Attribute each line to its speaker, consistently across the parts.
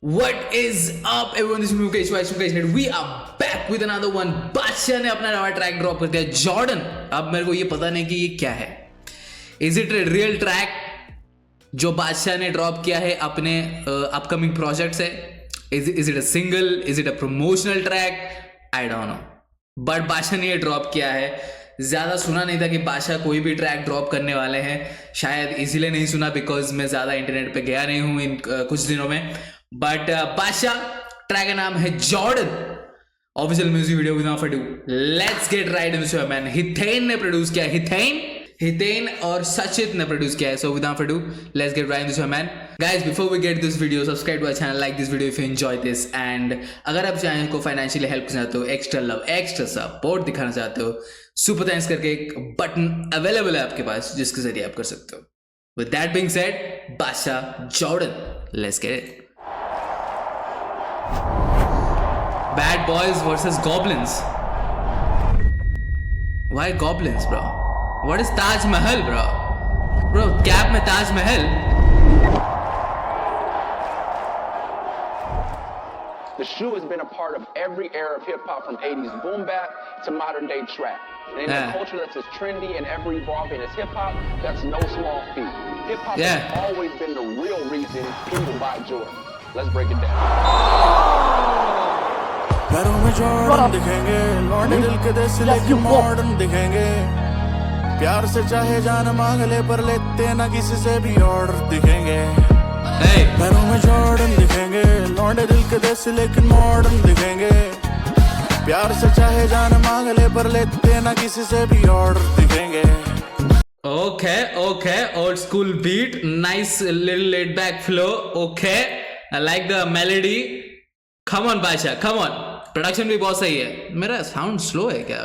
Speaker 1: What is up everyone, this is Mukesh and we are back with another one। बादशाह ने अपना नया track drop कर दिया जॉर्डन। अब मेरे को ये पता नहीं कि ये क्या है। Is it a real track जो बादशाह ने ड्रॉप किया है अपने अपकमिंग प्रोजेक्ट से? Is it a single, is it a promotional track? I don't no, but बादशाह ने ये ड्रॉप किया है। ज़्यादा सुना नहीं था कि बादशाह कोई भी ट्रैक ड्रॉप करने वाले हैं, शायद इसीलिए नहीं सुना बिकॉज मैं ज़्यादा इंटरनेट पे गया नहीं हूँ इन कुछ दिनों में। बट बादशाह ट्रैक का नाम है Jordan. Official music video without further ado, let's get right into it man. Hiten ने प्रोड्यूस किया, हिथेन और सचित ने प्रोड्यूस किया है। So without further ado, let's get right into it man. Guys before we get this video, subscribe to our channel, like this video if you enjoy this, and अगर आप channel को financially help करना चाहते हो, extra love, extra support दिखाना चाहते हो, super thanks करके एक बटन अवेलेबल है आपके पास जिसके जरिए आप कर सकते हो। विद दैट बीइंग सेड, बादशाह Jordan, let's get it. Bad boys versus goblins. Why goblins, bro? What is Taj Mahal, bro? Bro, cap में Taj Mahal.
Speaker 2: The shoe has been a part of every era of hip hop, from 80s boom bap to modern day trap. And in a culture that's as trendy and ever evolving as hip hop, that's no small feat. Hip hop has always been the real reason people buy Jordan. Let's break it down.
Speaker 3: पैरों में Jordan दिखेंगे, लौंडे दिल के देश लेके modern दिखेंगे। प्यार से चाहे जान मांग ले पर लेते ना किसी से भी ऑर्डर दिखेंगे। पैरों में जॉर्डन दिखेंगे, लौंडे दिल के देश लेकिन मॉडर्न दिखेंगे। प्यार से चाहे जान मांग ले पर लेते ना किसी से भी ऑर्डर दिखेंगे।
Speaker 1: Okay, old school beat, nice little laid back flow. Okay, I like the melody. Come on बादशाह, come on. प्रोडक्शन भी बहुत सही है। मेरा साउंड स्लो है क्या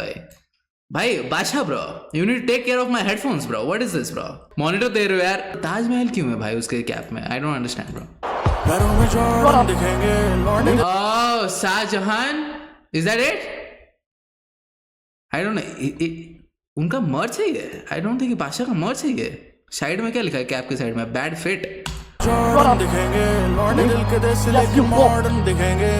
Speaker 1: भाई? Badshah bro, you need take care of my headphones bro. What is this bro? Monitor दे रहे हो यार। ताजमहल क्यों है भाई उसके कैप में? I don't understand bro.
Speaker 3: पैरों में जॉर्डन दिखेंगे, लौंडे
Speaker 1: oh Shahjahan, is that it? I don't know, उनका मर्च है ये? आई डोंट थिंक बादशाह का मर्च है ये। साइड में क्या लिखा है कैप के साइड में? Bad fit.
Speaker 3: जॉर्डन दिखेंगे, लौंडे दिल के देश लेके मॉडर्न दिखेंगे।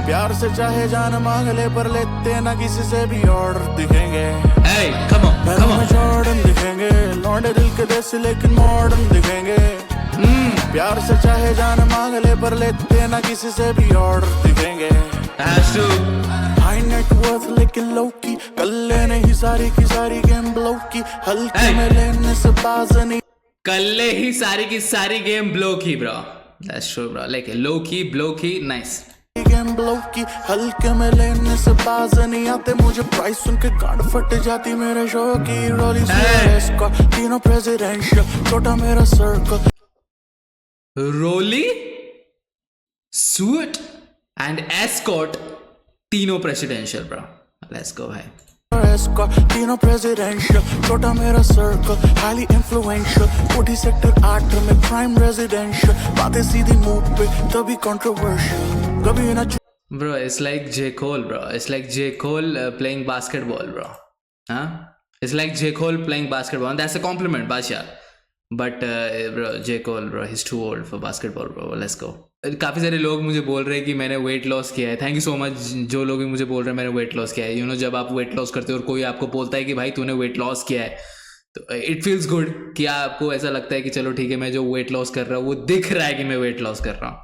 Speaker 3: प्यार से चाहे जान मांग ले पर लेते ना किसी से भी ऑर्डर दिखेंगे। पैरों में जॉर्डन दिखेंगे, लौंडे दिल के देश लेकिन मॉडर्न दिखेंगे। प्यार से चाहे जान मांग ले पर लेते ना किसी से भी ऑर्डर दिखेंगे। हाई नेटवर्थ लेकिन लो की, कल लेने ही सारी की सारी गेम ब्लो की। हल्के में लेने से बाज नहीं,
Speaker 1: कल्ले ही सारी की सारी गेम ब्लो की bro. That's true bro, like low key, blow की, नाइस।
Speaker 3: गेम ब्लो की, हल्के में लेने से बाज नहीं आते। मुझे प्राइस सुन के गांड फट जाती मेरे शो की। रोली का तीनों प्रेसिडेंशियल, छोटा मेरा सर्कल। रोली
Speaker 1: सूट एंड एस्कॉट, तीनों प्रेसिडेंशियल ब्रो। लेट्स गो भाई।
Speaker 3: तीनों प्रेसिडेंशियल, छोटा मेरा सर्कल, हाईली इन्फ्लुएंशियल। 40 सेक्टर 8 में प्राइम रेजिडेंशियल। बातें सीधी मुंह पे तभी कंट्रोवर्शियल, कभी ना
Speaker 1: ब्रो। It's like J Cole bro, it's like J Cole playing basketball bro. हाँ, it's like J Cole playing basketball, that's a compliment Badshah. But bro, J Cole bro, he is too old for basketball bro. Let's go. काफ़ी सारे लोग मुझे बोल रहे हैं कि मैंने वेट लॉस किया है। थैंक यू सो मच जो लोग भी मुझे बोल रहे हैं मैंने वेट लॉस किया है। यू नो, जब आप वेट लॉस करते हो और कोई आपको बोलता है कि भाई तूने वेट लॉस किया है, तो इट फील्स गुड कि आपको ऐसा लगता है कि चलो ठीक है, मैं जो वेट लॉस कर रहा हूँ वो दिख रहा है कि मैं वेट लॉस कर रहा हूँ।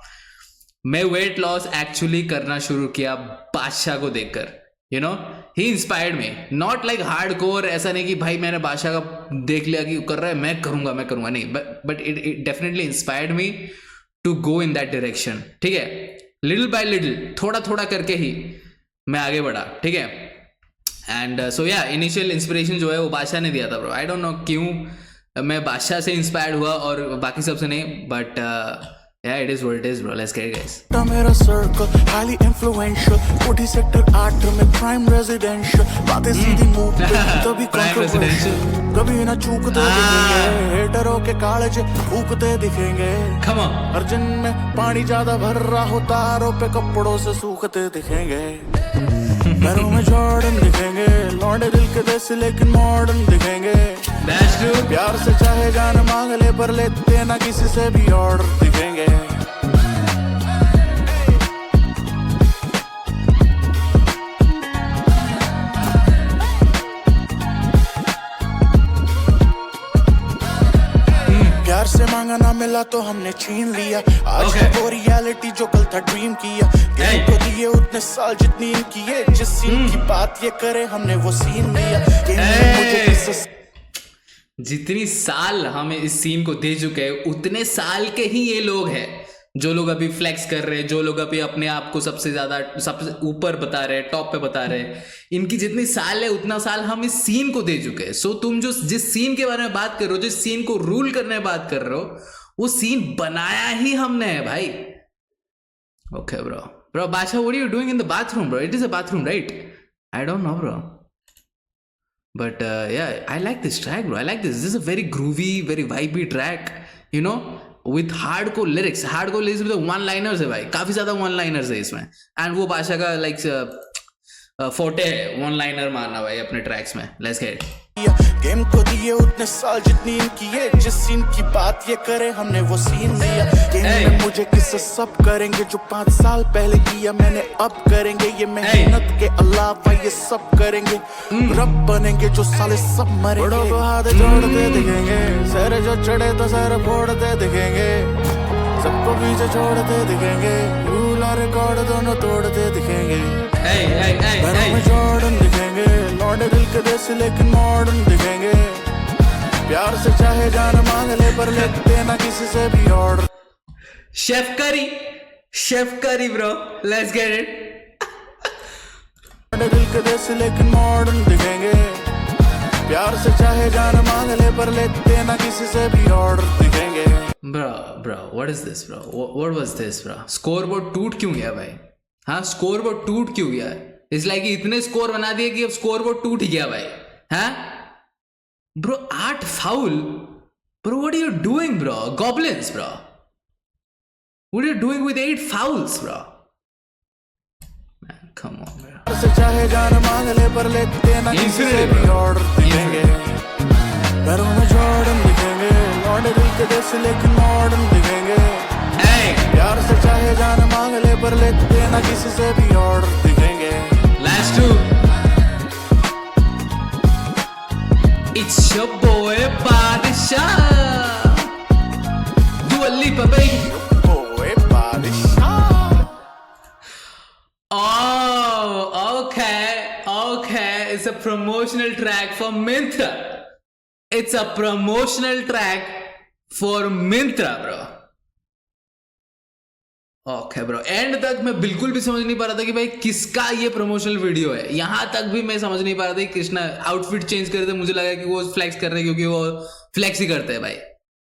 Speaker 1: मैं वेट लॉस एक्चुअली करना शुरू किया बादशाह को देखकर। You know, he inspired me, not like hard core. ऐसा नहीं कि भाई मैंने बादशाह का देख लिया कि कर रहा है मैं करूँगा नहीं, but it definitely inspired me to go in that direction. ठीक है, लिटिल बाय लिटिल, थोड़ा थोड़ा करके ही मैं आगे बढ़ा। ठीक है, एंड सो या इनिशियल इंस्पिरेशन जो है वो बादशाह ने दिया था ब्रो। आई डोंट नो क्यों मैं बादशाह से इंस्पायर्ड हुआ और बाकी सबसे नहीं, but yeah, it is what it is bro. Let's get it guys.
Speaker 3: मेरा सर्कल highly influential, 40 सेक्टर 8 में प्राइम रेजिडेंशियल। बातें सीधी मुंह पे तभी कंट्रोवर्शियल, कभी ना चूकते दिखेंगे। हेटरों के कालज फूकते दिखेंगे।
Speaker 1: Come on.
Speaker 3: अर्जुन में पानी ज्यादा भर रहा हो, तारों पे कपड़ों से सूखते दिखेंगे। पैरों में जॉर्डन दिखेंगे, लौंडे दिल के देश लेकिन मॉडर्न दिखेंगे।
Speaker 1: That's true.
Speaker 3: प्यार से चाहे जान मांग ले पर लेते ना किसी से भी ऑर्डर दिखेंगे। से मांगा ना मिला तो हमने छीन लिया। आज है वो रियलिटी जो कल था ड्रीम किया। गेम को दिए उतने साल जितनी इनकी है, जिस सीन की बात ये करे हमने वो सीन लिया। गेम में मुझे किससे
Speaker 1: जितनी साल हम इस सीन को दे चुके हैं उतने साल के ही ये लोग हैं जो लोग अभी फ्लेक्स कर रहे हैं, जो लोग अभी अपने आप को सबसे ज्यादा सबसे ऊपर बता रहे हैं, टॉप पे बता रहे हैं। इनकी जितनी साल है उतना साल हम इस सीन को दे चुके हैं। सो तुम जो जिस सीन के बारे में बात कर रहे हो, जिस सीन को रूल करने में बात कर रहे हो, वो सीन बनाया ही हमने है भाई। Okay bro Badshah, what are you doing in the bathroom bro? It is a bathroom right? I don't know bro, but yeah, I like this track bro. I like this is a very groovy, very vibey track, you know, with hardcore lyrics with one liners है भाई, काफी ज्यादा one liners है इसमें। and वो बादशाह का like फोटे है one liner मारना भाई अपने tracks में। let's get it।
Speaker 3: गेम को दिए उतने साल जितनी इनकी है, जिस सीन की बात ये करे हमने वो सीन लिया। गेम में मुझे किससे सब करेंगे जो 5 साल पहले किया मैंने अब करेंगे। ये मेहनत के अलावा ये सब करेंगे, रब बनेंगे जो साले सब मरेंगे। बड़ों को हाथ जोड़ते दिखेंगे, सर जो चढ़े तो सर फोड़ते दिखेंगे, सबको पीछे छोड़ते दिखेंगे, रूल और रिकॉर्ड दोनों तोड़ते दिखेंगे। घरों में जॉर्डन दिखेंगे, लौंडे दिल के देसी लेकिन मॉडर्न दिखेंगे। प्यार से चाहे जान मांग ले पर लेते ना किसी से भी ऑर्डर।
Speaker 1: शेफ करी ब्रो, लेट्स गेट इट।
Speaker 3: लौंडे दिल के देसी लेकिन मॉडर्न दिखेंगे। प्यार से चाहे जान मांग ले पर लेते ना किसी से भी ऑर्डर दिखेंगे।
Speaker 1: Bro, what is this, bro? What was this, bro? Scoreboard टूट क्यों गया भाई? हाँ, स्कोरबोर्ड टूट क्यों गया? इस लाइक इतने स्कोर बना दिए कि अब स्कोरबोर्ड टूट गया भाई। हाँ bro, 8 foul bro, what are you doing bro? Goblins bro, what are you doing with 8 fouls bro? Man, come on bro।
Speaker 3: से चाहे जान मांग ले पर लेते ना किसी से भी ऑर्डर दिखेंगे। घरों में जॉर्डन दिखेंगे, लौंडे दिल के देसी लेकिन मॉडर्न दिखेंगे। प्यार से चाहे जान मांग ले पर लेते ना किसी से भी ऑर्डर दिखेंगे।
Speaker 1: Last two, it's your boy Badshah, Dua Lipa baby।
Speaker 3: Boy Badshah।
Speaker 1: Oh, okay, it's a promotional track for Myntra। It's a promotional track for Myntra bro। Okay bro, and तक मैं बिल्कुल भी समझ नहीं पा रहा था कि भाई किसका ये प्रमोशनल वीडियो है। यहां तक भी मैं समझ नहीं पा रहा था कि कृष्णा आउटफिट चेंज कर रहे थे, मुझे लगा कि वो फ्लेक्स कर रहे हैं क्योंकि वो फ्लेक्स ही करते हैं भाई।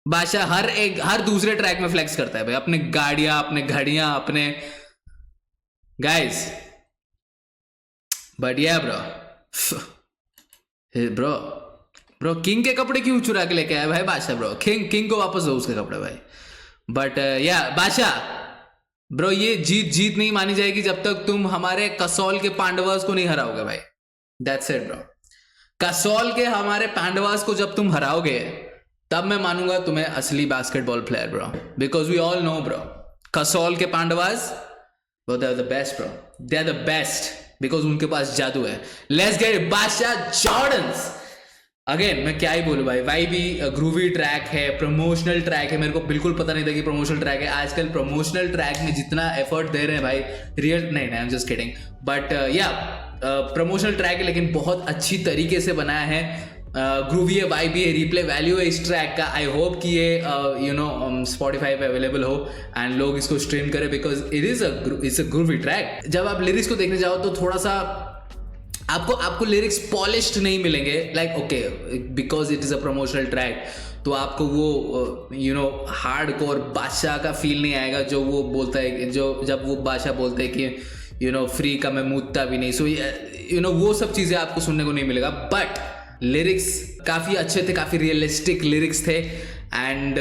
Speaker 1: बादशाह हर दूसरे ट्रैक में फ्लेक्स करता है भाई, अपने गाड़ियां, अपने घड़ियां, अपने गाइस। बट या ब्रो किंग के कपड़े क्यों चुरा के लेके आया भाई बादशाह? ब्रो किंग को वापस दो उसके कपड़े भाई। बट या बादशाह ब्रो, ये जीत नहीं मानी जाएगी जब तक तुम हमारे कसौल के पांडवास को नहीं हराओगे भाई। That's it bro. कसौल के हमारे पांडवास को जब तुम हराओगे तब मैं मानूंगा तुम्हें असली basketball player bro, because we all know bro, Kasol के पांडवास वो they are the best bro, they are the best because उनके पास जादू है। Let's get Badshah Jordans. Again मैं क्या ही बोलूं भाई, भी ग्रूवी ट्रैक है, प्रमोशनल ट्रैक है। मेरे को बिल्कुल पता नहीं था कि प्रमोशनल ट्रैक है। आजकल प्रमोशनल ट्रैक में जितना एफर्ट दे रहे हैं भाई, रियल नहीं, I am just kidding, but या प्रमोशनल ट्रैक है लेकिन बहुत अच्छी तरीके से बनाया है। ग्रूवी है, वाइबी है, रिप्ले वैल्यू है इस ट्रैक का। आई होप कि ये स्पॉटिफाई पे अवेलेबल हो एंड लोग इसको स्ट्रीम करें because it's a groovy track. जब आप लिरिक्स को देखने जाओ तो थोड़ा सा आपको लिरिक्स पॉलिश्ड नहीं मिलेंगे, like okay because it is a promotional track, तो आपको वो हार्डकोर बादशाह का फील नहीं आएगा जो वो बोलता है, जो जब वो बादशाह बोलते हैं कि फ्री का मैं मुद्दा भी नहीं। सो वो सब चीजें आपको सुनने को नहीं मिलेगा। बट लिरिक्स काफी अच्छे थे, काफी रियलिस्टिक लिरिक्स थे एंड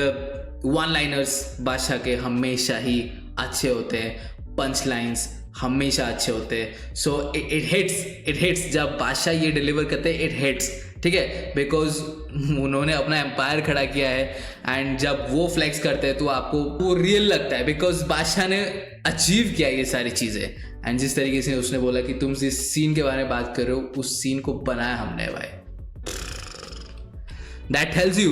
Speaker 1: वन लाइनर्स बादशाह के हमेशा ही अच्छे होते हैं, पंच लाइन्स हमेशा अच्छे होते हैं। सो इट हिट्स जब बादशाह ये डिलीवर करते हैं, इट हिट्स, ठीक है, बिकॉज उन्होंने अपना एम्पायर खड़ा किया है एंड जब वो फ्लेक्स करते हैं तो आपको वो रियल लगता है बिकॉज बादशाह ने अचीव किया ये सारी चीज़ें। एंड जिस तरीके से उसने बोला कि तुम जिस सीन के बारे में बात कर रहे हो उस सीन को बनाया हमने भाई, दैट टेल्स यू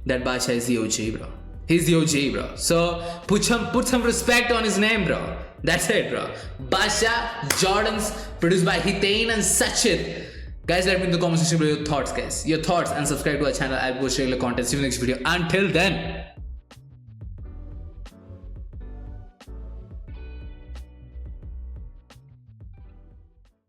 Speaker 1: दैट बादशाह is the OG bro. He's the OG, bro. So put some respect on his name, bro. That's it, bro. Basha Jordans, produced by Hitain and Sachit. Guys, let me in the comment section below your thoughts, guys. Your thoughts, and subscribe to our channel. I'll post regular content. See you in the next video. Until then.